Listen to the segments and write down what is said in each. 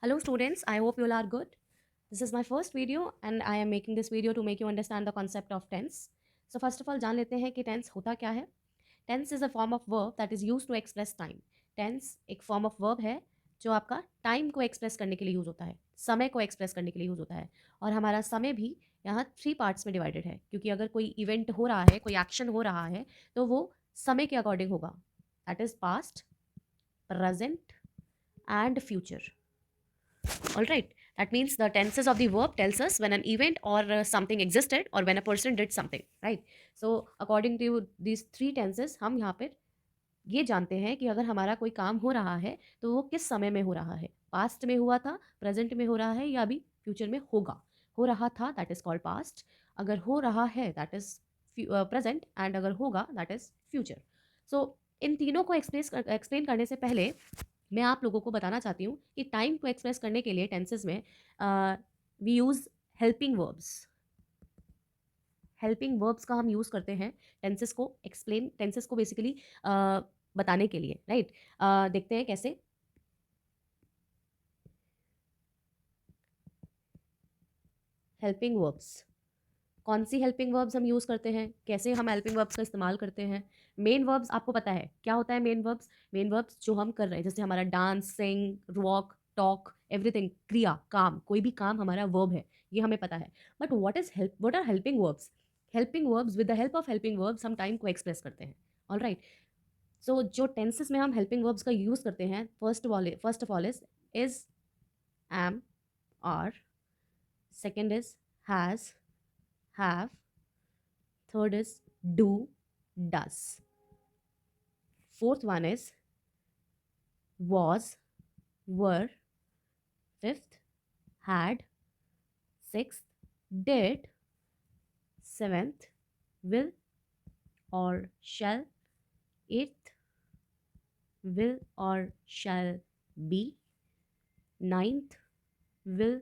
Hello students, I hope you all are good. This is my first video and I am making this video to make you understand the concept of tense. So first of all जान लेते हैं कि tense होता क्या है. Tense is a form of verb that is used to express time. Tense एक form of verb है जो आपका time को express करने के लिए यूज़ होता है, समय को express करने के लिए यूज़ होता है. और हमारा समय भी यहाँ 3 पार्ट्स में डिवाइडेड है, क्योंकि अगर कोई इवेंट हो रहा है, कोई एक्शन हो रहा है, तो वो समय के अकॉर्डिंग होगा. That is past, present and future. All right. That means the tenses of the verb tells us when an event or something existed or when a person did something, right? So according to these three tenses, हम यहाँ पे ये जानते हैं कि अगर हमारा कोई काम हो रहा है तो वो किस समय में हो रहा है. पास्ट में हुआ था, प्रेजेंट में हो रहा है, या अभी फ्यूचर में होगा. हो रहा था दैट इज कॉल्ड पास्ट, अगर हो रहा है दैट इज प्रेजेंट, एंड अगर होगा दैट इज फ्यूचर. सो इन तीनों को एक्सप्लेन करने से पहले मैं आप लोगों को बताना चाहती हूँ कि टाइम को एक्सप्रेस करने के लिए टेंसेस में we use helping verbs. Helping verbs का हम यूज़ करते हैं टेंसेस को बेसिकली बताने के लिए, राइट. देखते हैं कैसे. हेल्पिंग वर्ब्स, कौन सी हेल्पिंग वर्ब्स हम यूज़ करते हैं, कैसे हम हेल्पिंग वर्ब्स का इस्तेमाल करते हैं. मेन वर्ब्स आपको पता है क्या होता है. मेन वर्ब्स जो हम कर रहे हैं, जैसे हमारा डांस, सिंग, वॉक, टॉक, एवरीथिंग, क्रिया, काम, कोई भी काम हमारा वर्ब है, ये हमें पता है. But what are helping verbs. Helping verbs, with the help of helping verbs हम टाइम को एक्सप्रेस करते हैं. All right. सो जो टेंसेस में हम हेल्पिंग वर्ब्स का यूज़ करते हैं, first of all is am, are. Second is has, have. Third is do, does. Fourth one is was, were. Fifth, had. Sixth, did. Seventh, will or shall. Eighth, will or shall be. Ninth, will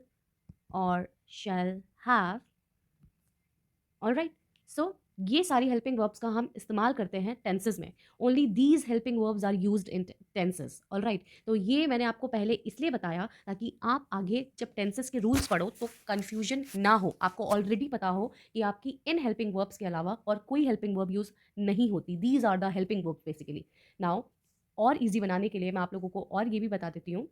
or shall have. All right. So ये सारी helping verbs का हम इस्तेमाल करते हैं tenses में. Only these helping verbs are used in tenses. All right. तो ये मैंने आपको पहले इसलिए बताया ताकि आप आगे जब टेंसेस के रूल्स पढ़ो तो कन्फ्यूजन ना हो, आपको ऑलरेडी पता हो कि आपकी इन हेल्पिंग वर्ब्स के अलावा और कोई हेल्पिंग वर्ब यूज नहीं होती. These are the helping verbs basically. Now और ईजी बनाने के लिए मैं आप लोगों को और ये भी बता देती हूँ.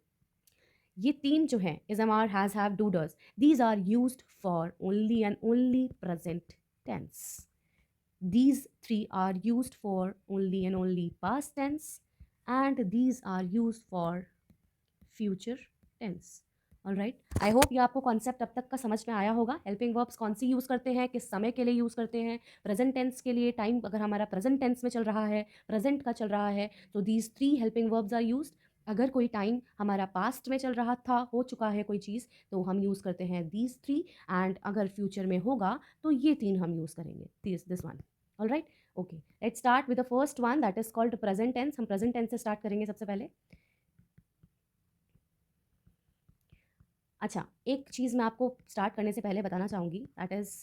ये तीन जो हैं, is, am, are, has, have, do, does, these are used for only and only present tense. These three are used for only and only past tense, and these are used for future tense. All right. I hope ये आपको concept अब तक का समझ में आया होगा. Helping verbs कौन सी यूज़ करते हैं, किस समय के लिए यूज़ करते हैं. प्रेजेंट टेंस के लिए, टाइम अगर हमारा प्रेजेंट टेंस में चल रहा है, प्रेजेंट का चल रहा है, तो these three helping verbs are used. अगर कोई टाइम हमारा पास्ट में चल रहा था, हो चुका है कोई चीज़, तो हम यूज़ करते हैं दीज थ्री. एंड अगर फ्यूचर में होगा तो ये तीन हम यूज़ करेंगे, this one. All right. Okay, let's start with the first one that is called present tense. हम प्रेजेंट टेंस से स्टार्ट करेंगे सबसे पहले. अच्छा, एक चीज़ मैं आपको स्टार्ट करने से पहले बताना चाहूँगी, दैट इज़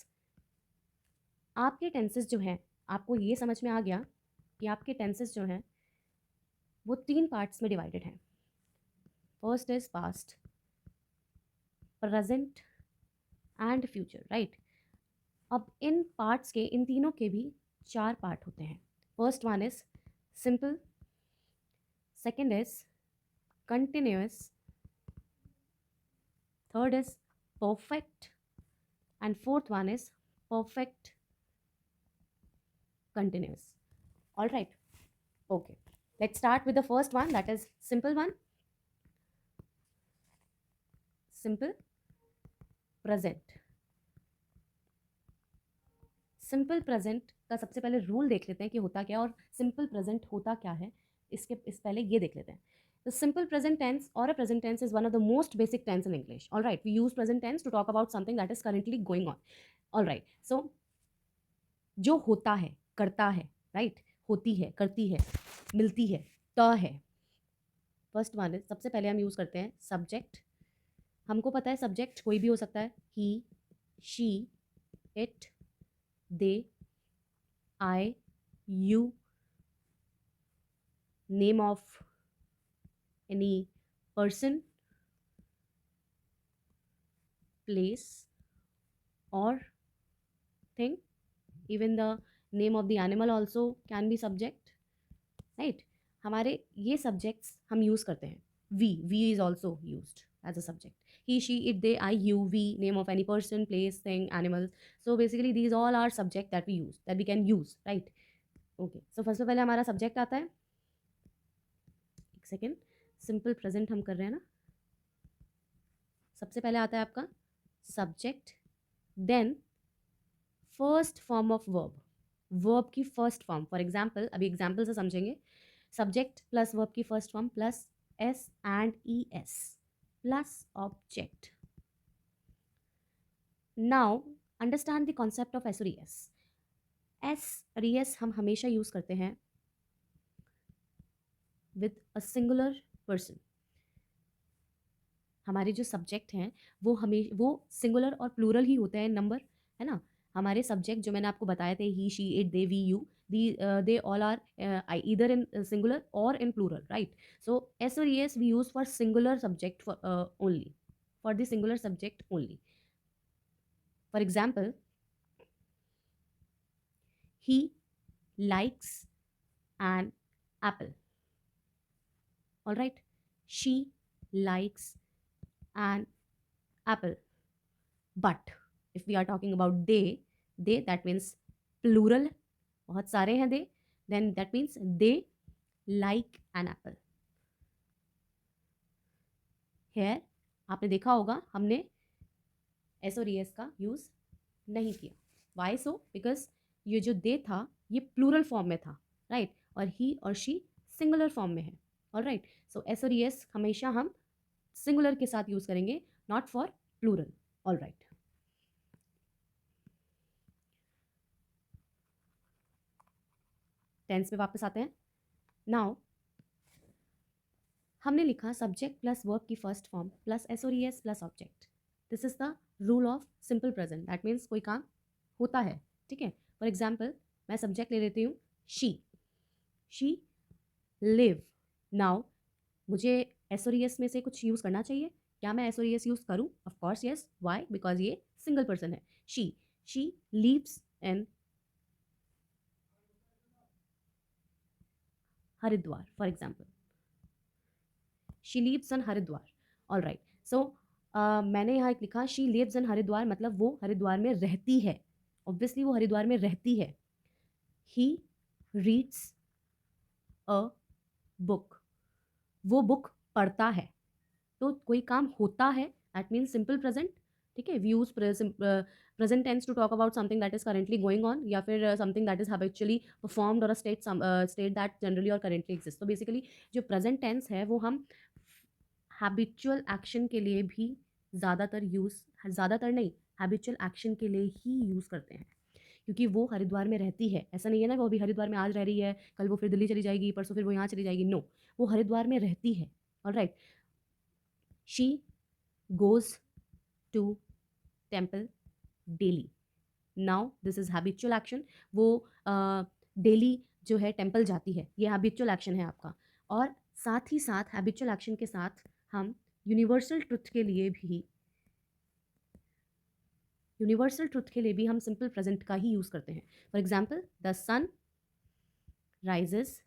आपके टेंसेस जो हैं, आपको ये समझ में आ गया कि आपके टेंसेस जो हैं वो 3 पार्ट्स में डिवाइडेड हैं. First is past, present and future, right. अब इन पार्ट्स के, इन तीनों के भी 4 पार्ट होते हैं. First one is simple, second is continuous, third is perfect, and fourth one is perfect continuous. All right. Okay. Let's start with the first one, that is simple one. Simple present. Simple present का सबसे पहले rule देख लेते हैं कि होता क्या, और सिंपल प्रेजेंट होता क्या है. इस पहले ये देख लेते हैं. The simple present tense or a present tense is one of the most basic tense in English. All right, we use present tense to talk about something that is currently going on. All right, so जो होता है, करता है, right, होती है, करती है, मिलती है, त है. फर्स्ट वन इज, सबसे पहले हम यूज़ करते हैं सब्जेक्ट. हमको पता है सब्जेक्ट कोई भी हो सकता है. He, she, it, they, I, you, name of any person, place, or thing. Even the name of the animal also can be subject, right? हमारे ये subjects हम use करते हैं. We is also used as a subject. He, she, it, they, I, you, we, name of any person, place, thing, animal. So basically these all are subject that we use, that we can use, right? Okay, so first of all हमारा subject आता है. एक second, simple present हम कर रहे हैं ना. सबसे पहले आता है आपका subject, then first form of verb. Verb की फर्स्ट फॉर्म. फॉर एग्जाम्पल, अभी एग्जाम्पल से समझेंगे. सब्जेक्ट प्लस वर्ब की first form plus S and E S plus object. Now understand the concept of S और ई एस. एस और E S हम हमेशा use करते हैं विद अ सिंगुलर पर्सन. हमारे जो सब्जेक्ट हैं वो सिंगुलर और प्लूरल ही होते हैं नंबर, है ना. हमारे सब्जेक्ट जो मैंने आपको बताए थे, he, she, it, they, we, you, they all are either in singular और in plural, right. So S और S we use for singular subject only, for the singular subject only. For example, he likes an apple. All right. She likes an apple. But if we are talking about they, that means plural, बहुत सारे हैं they, then that means they like an apple. Here आपने देखा होगा हमने S और S का use नहीं किया. Y so? बिकॉज ये जो दे था ये प्लूरल फॉर्म में था, राइट, और ही और शी सिंगुलर फॉर्म में है. All right. सो एस और एस हमेशा हम सिंगुलर के साथ यूज करेंगे, not for plural. All right. Tense में वापस आते हैं. नाउ हमने लिखा सब्जेक्ट प्लस वर्ब की फर्स्ट फॉर्म प्लस एस और S plus object. This is the rule of simple present. That means कोई काम होता है, ठीक है. फॉर एग्जाम्पल मैं सब्जेक्ट ले लेती हूँ शी लिव. नाउ मुझे एस और एस में से कुछ यूज़ करना चाहिए. क्या मैं एस और एस यूज़ करूँ? Of course yes. Why? Because ये सिंगल पर्सन है. She lives in Haridwar, for example. She lives in Haridwar. All right. So मैंने यहाँ एक लिखा शी लिव्स इन हरिद्वार, मतलब वो हरिद्वार में रहती है. ऑब्वियसली वो हरिद्वार में रहती है. He reads a book. वो बुक पढ़ता है. तो कोई काम होता है, दैट मीन्स सिंपल प्रेजेंट, ठीक है. We use present tense to talk about something that is currently going on, या फिर something that is habitually performed और अ स्टेट दैट जनरली और करेंटली एग्जिस्ट. तो बेसिकली जो प्रेजेंट टेंस है वो हम हैबिचुअल एक्शन के लिए भी ज़्यादातर नहीं, हैबिचुअल एक्शन के लिए ही यूज़ करते हैं, क्योंकि वो हरिद्वार में रहती है. ऐसा नहीं है ना वो अभी हरिद्वार में आज रह रही है, कल वो फिर दिल्ली चली जाएगी, परसों फिर वो यहाँ चली जाएगी. नो, वो हरिद्वार में रहती है. All right. She goes to temple daily. Now this is habitual action. वो डेली जो है टेम्पल जाती है, ये हैबिचुअल एक्शन है आपका. और साथ ही साथ हैबिचुअल एक्शन के साथ हम यूनिवर्सल ट्रुथ के लिए भी हम सिंपल प्रेजेंट का ही यूज करते हैं. For example, the sun rises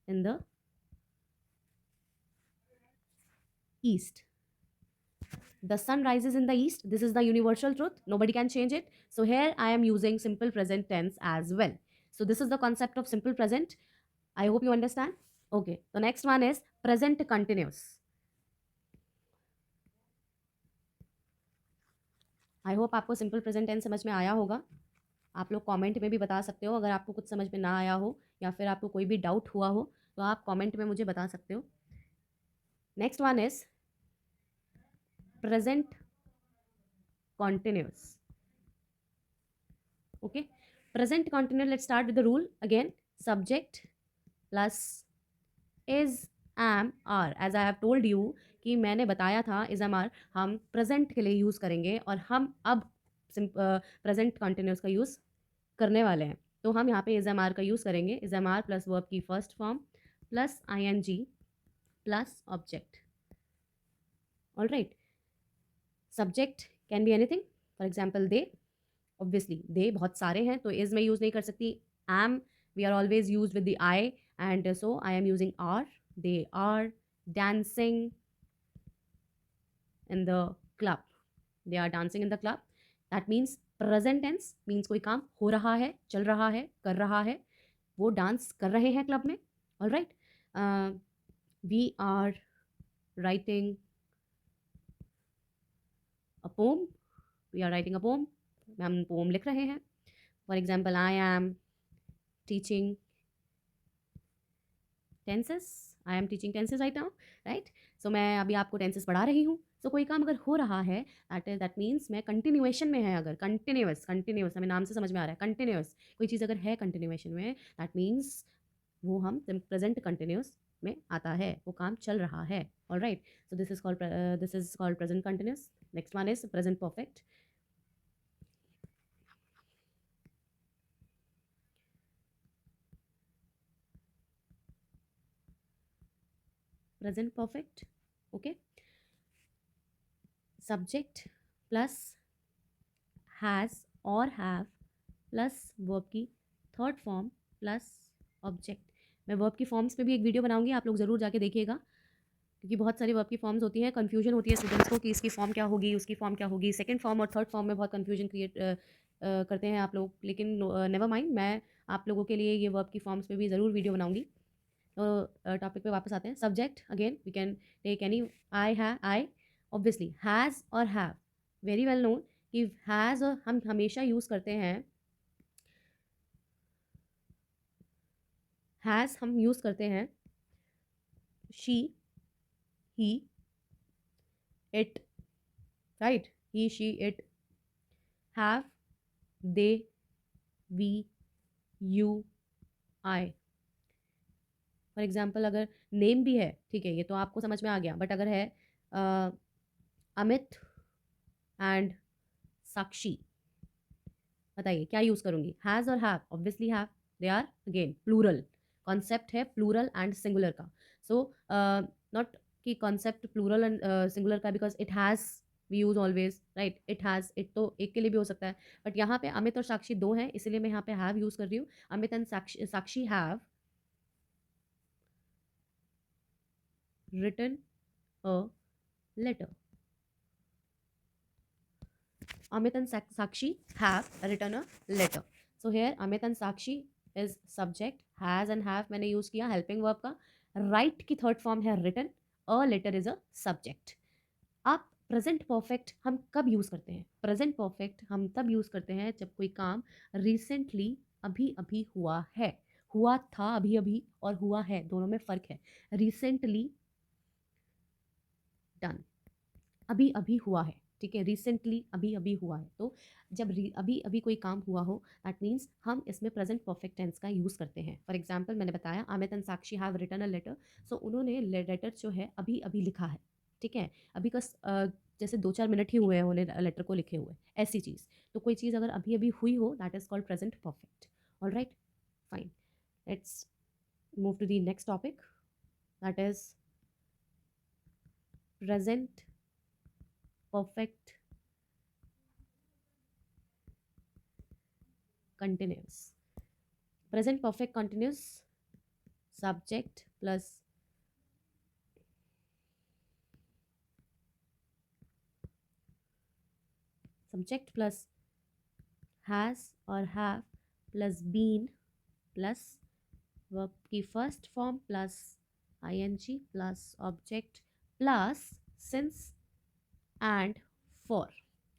in the east. The sun rises in the east. This is the universal truth. Nobody can change it. So here I am using simple present tense as well. So this is the concept of simple present. I hope you understand. Okay. The next one is present continuous. I hope आपको simple present tense समझ में आया होगा. आप लोग comment में भी बता सकते हो अगर आपको कुछ समझ में ना आया हो या फिर आपको कोई भी डाउट हुआ हो तो आप कमेंट में मुझे बता सकते हो. Next one is present continuous. Okay, present continuous. Let's start with the rule again. Subject plus is, am, are. As I have told you कि मैंने बताया था is, am, are हम present के लिए यूज़ करेंगे और हम अब present continuous का यूज़ करने वाले हैं. तो हम यहाँ पे is, am, are का यूज़ करेंगे. is, am, are plus verb की first form plus ing plus object. All right. Subject can be anything, for example they, obviously they बहुत सारे हैं तो इज में यूज नहीं कर सकती. Am we are always use with the I, and so I am using are. They are dancing in the club. They are dancing in the club. That means present tense means कोई काम हो रहा है, चल रहा है, कर रहा है, वो डांस कर रहे हैं क्लब में. All right. We are writing a poem. We are writing a poem. हम पोम लिख रहे हैं. For example I am teaching tenses. I am teaching tenses right now. Right. So मैं अभी आपको टेंसेस पढ़ा रही हूँ. सो कोई काम अगर हो रहा है दैट मीन्स मैं कंटिन्यूएशन में है. अगर कंटिन्यूअस, कंटिन्यूअस हमें नाम से समझ में आ रहा है, कंटिन्यूअस कोई चीज़ अगर है कंटिन्यूएशन में, दैट मीन्स वो हम प्रेजेंट कंटिन्यूस में आता है, वो काम चल रहा है. All right. So this is called present continuous. Next one is present perfect. Present perfect. Okay. Subject plus has और हैव प्लस वर्ब की थर्ड फॉर्म प्लस ऑब्जेक्ट. मैं वर्ब की फॉर्म्स पे भी एक वीडियो बनाऊंगी, आप लोग ज़रूर जाके देखिएगा, क्योंकि बहुत सारी वर्ब की फॉर्म्स होती हैं. कन्फ्यूजन होती है स्टूडेंट्स को कि इसकी फॉर्म क्या होगी, उसकी फॉर्म क्या होगी. सेकंड फॉर्म और थर्ड फॉर्म में बहुत कन्फ्यूजन क्रिएट करते हैं आप लोग. लेकिन नेवर माइंड, मैं आप लोगों के लिए ये वर्ब की फॉर्म्स पे भी ज़रूर वीडियो बनाऊंगी. तो टॉपिक पे वापस आते हैं. Subject again we can take any. I है, आई ऑब्वियसली हैज़ और हैव वेरी वेल नोन कि हैज़ हम हमेशा यूज़ करते हैं. हैज़ हम यूज़ करते हैं she, he, it. Right. He, she, it. Have, they, we, you, I. For example अगर नेम भी है, ठीक है, ये तो आपको समझ में आ गया. बट अगर है अमित एंड साक्षी, बताइए क्या यूज़ करूँगी. हैज़ और have. Obviously have. They are again plural. Concept है प्लूरल एंड सिंगुलर का. सो नॉट कि कॉन्सेप्ट प्लूरल एंड सिंगुलर का, because it has we use always. Right. It has, it तो एक के लिए भी हो सकता है. बट यहाँ पे अमित और साक्षी दो हैं, इसलिए मैं यहाँ पे हैव यूज़ कर रही हूँ. Amit and Sakshi have written a letter. Amit and Sakshi have written a letter. So here Amit and Sakshi is subject. Has and have मैंने यूज किया हेल्पिंग वर्ब का. राइट की थर्ड फॉर्म है written. A letter is a subject. आप present perfect हम कब use करते हैं? प्रेजेंट परफेक्ट हम तब यूज़ करते हैं जब कोई काम रिसेंटली, अभी अभी हुआ है. हुआ था अभी अभी और हुआ है, दोनों में फ़र्क है. रिसेंटली डन, अभी अभी हुआ है. ठीक है. रिसेंटली अभी अभी हुआ है. तो जब अभी अभी कोई काम हुआ हो, दैट मीन्स हम इसमें प्रेजेंट परफेक्ट टेंस का यूज़ करते हैं. फॉर एग्जाम्पल मैंने बताया Amit and Sakshi have written a letter. So उन्होंने लेटर जो है अभी अभी लिखा है. ठीक है. अभी का जैसे 2-4 मिनट ही हुए हैं उन्हें लेटर को लिखे हुए, ऐसी चीज़. तो कोई चीज़ अगर अभी अभी हुई हो, that is called present perfect. All right. Fine. Let's move to the next topic, that is present perfect continuous. Present perfect continuous. Subject plus has or have plus been plus verb की first form plus ing plus object plus since and for.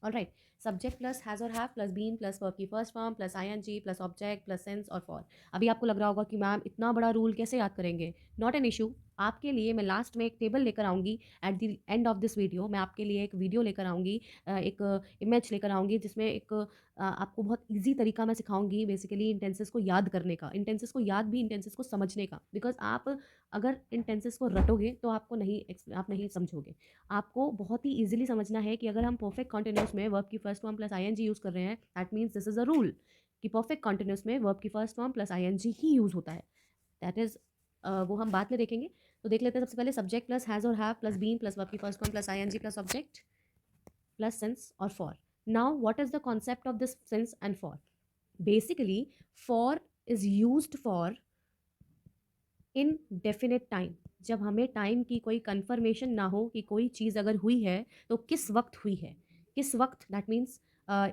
All right. Subject plus has और have plus been plus verb की first form plus ING plus object plus since और for. अभी आपको लग रहा होगा कि मैम इतना बड़ा रूल कैसे याद करेंगे. Not an issue. आपके लिए मैं लास्ट में एक टेबल लेकर आऊँगी. At the end of this video मैं आपके लिए एक वीडियो लेकर आऊँगी, एक इमेज लेकर आऊँगी, जिसमें एक आपको बहुत ईजी तरीका मैं सिखाऊंगी बेसिकली इंटेंसेस को याद करने का. इंटेंसेस को याद भी, इंटेंसेस को समझने का. बिकॉज आप अगर इंटेंसेस को रटोगे तो आपको आप नहीं समझोगे. आपको बहुत ही ईजिली समझना है कि अगर हम परफेक्ट कॉन्टिन्यूस में वर्ब की first form plus ING use कर रहे हैं, that means this is a rule कि परफेक्ट कॉन्टिन्यूस में वर्ब की फर्स्ट फॉर्म प्लस आईएनजी ही यूज़ होता है. दैट इज वो हम बाद में देखेंगे. तो देख लेते हैं सबसे पहले सब्जेक्ट प्लस हैज़ और have plus been plus verb की first form plus ING plus object. plus since or for. Now, what is the concept of this since and for? Basically, for is used for in definite time, जब हमें time की कोई confirmation ना हो कि कोई चीज़ अगर हुई है तो किस वक्त हुई है, किस वक्त, दैट मीन्स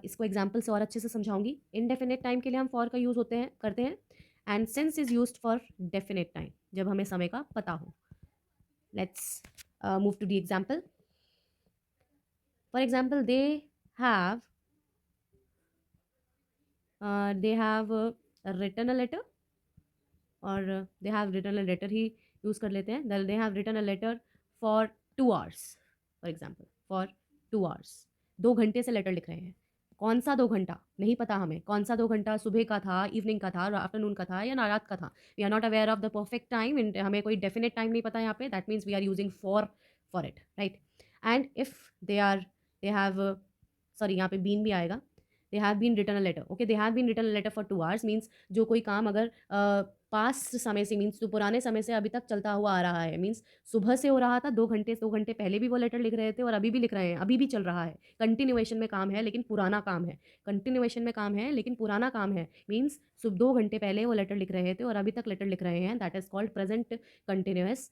इसको एग्जाम्पल से और अच्छे से समझाऊंगी। इनडेफिनेट टाइम के लिए हम फॉर का यूज़ होते हैं करते हैं, and since is use for definite time, जब हमें समय का पता हो। Let's move to the example. For example, have they have written a letter, और they have written a letter ही यूज़ कर लेते हैं। They have written a letter for 2 hours, for example for 2 hours, 2 घंटे से लेटर लिख रहे हैं। कौन सा 2 घंटा नहीं पता हमें, कौन सा 2 घंटा, सुबह का था, इवनिंग का था, आफ्टरनून का था या ना रात का था। We are not aware of the perfect time, हमें कोई डेफिनेट टाइम नहीं पता यहाँ पे, that means we are using for it, right. And if they have, sorry यहाँ पे बीन भी आएगा, they have been written a letter, okay, they have been written a letter for 2 hours means जो कोई काम अगर पास्ट समय से, मीन्स जो पुराने समय से अभी तक चलता हुआ आ रहा है, मीन्स सुबह से हो रहा था, 2 घंटे पहले भी वो लेटर लिख रहे थे और अभी भी लिख रहे हैं, अभी भी चल रहा है, कंटिन्यूएशन में काम है लेकिन पुराना काम है, कंटिन्यूएशन में काम है लेकिन पुराना काम है, मीन्स सुबह 2 घंटे पहले वो लेटर लिख रहे थे और अभी तक लेटर लिख रहे हैं, that is called present continuous,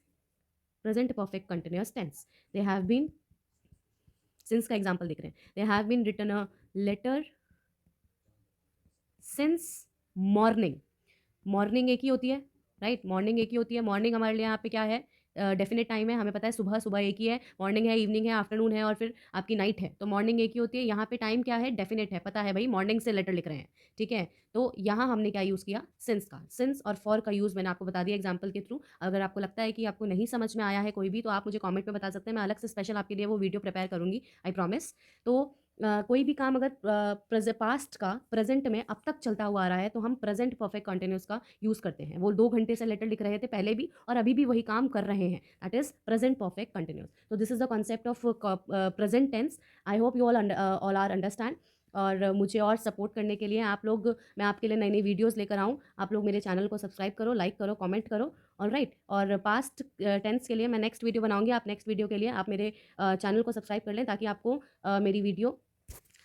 present perfect continuous tense. They have been, since का एग्जाम्पल देख रहे हैं, they have been written a letter since morning, morning एक ही होती है, राइट, मॉर्निंग एक ही होती है। मॉर्निंग हमारे लिए यहाँ पे क्या है, डेफिनेट टाइम है, हमें पता है सुबह सुबह एक ही है, मॉर्निंग है, इवनिंग है, आफ्टरनून है और फिर आपकी नाइट है, तो मॉर्निंग एक ही होती है। यहाँ पे टाइम क्या है, डेफिनेट है, पता है भाई मॉर्निंग से लेटर लिख रहे हैं, ठीक है। तो यहाँ हमने क्या यूज़ किया, सिंस का, सिंस और फॉर का यूज़ मैंने आपको बता दिया एग्जाम्पल के थ्रू। अगर आपको लगता है कि आपको नहीं समझ में आया है कोई भी, तो आप मुझे कॉमेंट में बता सकते हैं, मैं अलग से स्पेशल आपके लिए वो वीडियो प्रिपेयर करूँगी, आई प्रॉमिस। तो कोई भी काम अगर पास्ट का प्रेजेंट में अब तक चलता हुआ आ रहा है तो हम प्रेजेंट परफेक्ट कंटिन्यूस का यूज़ करते हैं। वो 2 घंटे से लेटर लिख रहे थे पहले भी और अभी भी वही काम कर रहे हैं, that is present perfect continuous. तो this is the concept of present tense. I hope you all are understand. और मुझे और सपोर्ट करने के लिए आप लोग, मैं आपके लिए नई नई वीडियोस लेकर आऊँ, आप लोग मेरे चैनल को सब्सक्राइब करो, लाइक करो, कमेंट करो, ऑल राइट। और पास्ट टेंस के लिए मैं नेक्स्ट वीडियो बनाऊंगी, आप नेक्स्ट वीडियो के लिए आप मेरे चैनल को सब्सक्राइब कर लें ताकि आपको मेरी वीडियो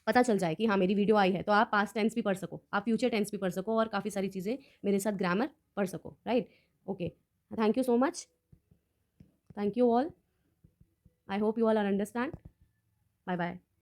पता चल जाए कि हाँ मेरी वीडियो आई है, तो आप पास्ट टेंस भी पढ़ सको, आप फ्यूचर टेंस भी पढ़ सको और काफ़ी सारी चीज़ें मेरे साथ ग्रामर पढ़ सको, right. Okay, thank you so much, thank you all, I hope you all are understand, bye bye.